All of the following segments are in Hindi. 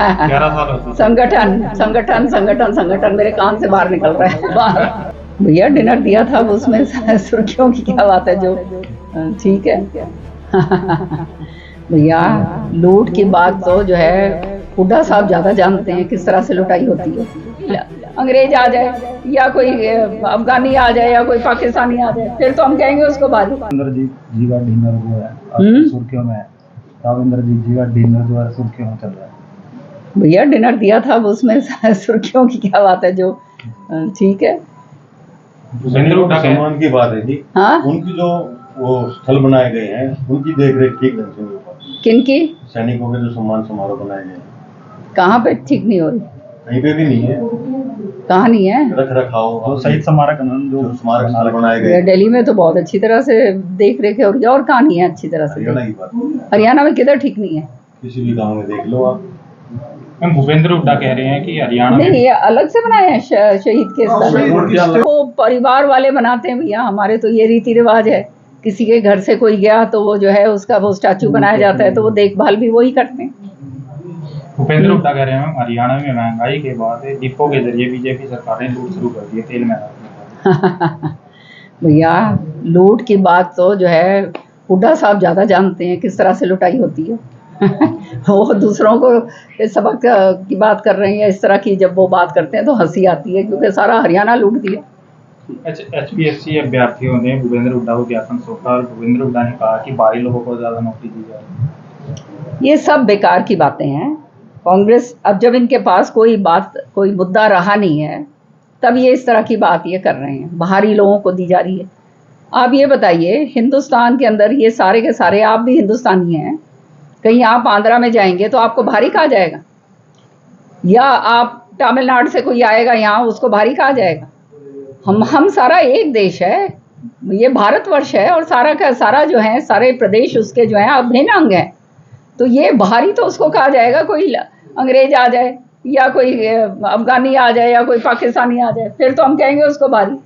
11 साल होते संगठन संगठन संगठन संगठन मेरे कान से बाहर निकल रहा है बाहर। भैया डिनर दिया था, अब उसमें सुर्खियों की क्या बात है, जो ठीक है। भैया लूट की बात तो जो है हुड्डा साहब ज्यादा जानते हैं किस तरह से लुटाई होती है। अंग्रेज आ जाए या कोई अफगानी आ जाए या कोई पाकिस्तानी आ जाए, फिर तो हम कहेंगे उसको भारी। इंद्रजीत जी का डिनर वो है आपकी सुर्खियों में है। अब इंद्रजीत जी का डिनर जो है सुर्खियों में चल रहा है। भैया डिनर दिया था, अब उसमें सुर्खियों की क्या बात है, जो ठीक है। भूपेंद्र हुड्डा के सम्मान की बात है जी। हाँ उनकी जो वो स्थल बनाए गए हैं उनकी देख रेख ठीक ढंग से नहीं हो पाती। किनकी? सैनिकों के जो सम्मान समारोह बनाए गए हैं कहाँ पे ठीक नहीं हो रही? कहीं पे भी नहीं है। कहाँ नहीं है? रख रखाव जो शहीद स्मारक जो स्मारक स्थल बनाए गए दिल्ली में तो बहुत अच्छी तरह से देख रेख है, और कहाँ नहीं है अच्छी तरह से? हरियाणा की बात हरियाणा में किधर ठीक नहीं है? किसी भी गांव में देख लो आप। मैम भूपेंद्र हुड्डा कह रहे हैं कि हरियाणा नहीं, में ये अलग से बनाए हैं शहीद के स्थल को परिवार वाले बनाते हैं भैया। हमारे तो ये रीति रिवाज है, किसी के घर से कोई गया तो वो जो है उसका वो स्टैचू बनाया जाता है, तो वो देखभाल भी वही करते हैं। भूपेंद्र हुड्डा कह रहे हैं हरियाणा में महंगाई के बाद डिपो के जरिए बीजेपी सरकार ने लूट शुरू कर दी है तेल में। भैया लूट की बात तो जो है हुड्डा साहब ज्यादा जानते हैं किस तरह से लुटाई होती है। वो दूसरों को सबक की बात कर रहे हैं इस तरह की, जब वो बात करते हैं तो हंसी आती है, क्योंकि सारा हरियाणा लूट दिया। HPSC अभ्यर्थियों ने भूपेंद्र हुड्डा को ज्ञापन सौंपा और भूपेंद्र हुड्डा ने कहा कि बाहरी लोगों को ज्यादा नौकरी दी जाए। ये सब बेकार की बातें हैं। कांग्रेस अब जब इनके पास कोई मुद्दा रहा नहीं है, तब ये इस तरह की बात ये कर रहे हैं, बाहरी लोगों को दी जा रही है। आप ये बताइए, हिंदुस्तान के अंदर ये सारे के सारे, आप भी हिंदुस्तानी हैं, कहीं आप आंध्रा में जाएंगे तो आपको भारी कहा जाएगा? या आप तमिलनाडु से कोई आएगा यहाँ, उसको भारी कहा जाएगा? हम सारा एक देश है, ये भारतवर्ष है, और सारा का सारा जो है सारे प्रदेश उसके जो है अभिन्न अंग हैं। तो ये बाहरी तो उसको कहा जाएगा, कोई अंग्रेज आ जाए या कोई अफगानी आ जाए या कोई पाकिस्तानी आ जाए, फिर तो हम कहेंगे उसको बाहरी।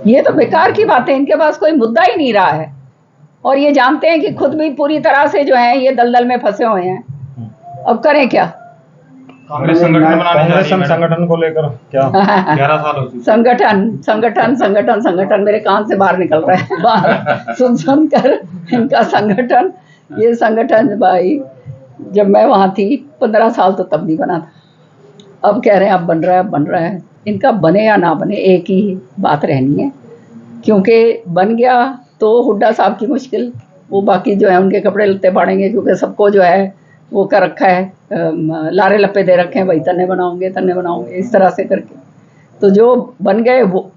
ये तो बेकार की बात है, इनके पास कोई मुद्दा ही नहीं रहा है, और ये जानते हैं कि खुद भी पूरी तरह से जो है ये दलदल में फंसे हुए हैं। अब करें क्या? कांग्रेस संगठन को लेकर क्या 11 साल हो चुके। संगठन संगठन संगठन संगठन मेरे कान से बाहर निकल रहा है बाहर सुन कर इनका संगठन। ये संगठन भाई, जब मैं वहाँ थी 15 साल तो तब नहीं बना था। अब कह रहे हैं अब बन रहा है, अब बन रहा है। इनका बने या ना बने एक ही बात रहनी है, क्योंकि बन गया तो हुड्डा साहब की मुश्किल, वो बाकी जो है उनके कपड़े लत्ते फाड़ेंगे, क्योंकि सबको जो है वो कर रखा है, लारे लप्पे दे रखे हैं, भाई तन्ने बनाओगे इस तरह से करके। तो जो बन गए वो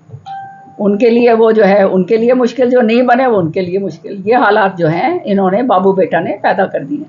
उनके लिए, वो जो है उनके लिए मुश्किल, जो नहीं बने वो उनके लिए मुश्किल। ये हालात जो हैं इन्होंने बाबू बेटा ने पैदा कर दिए।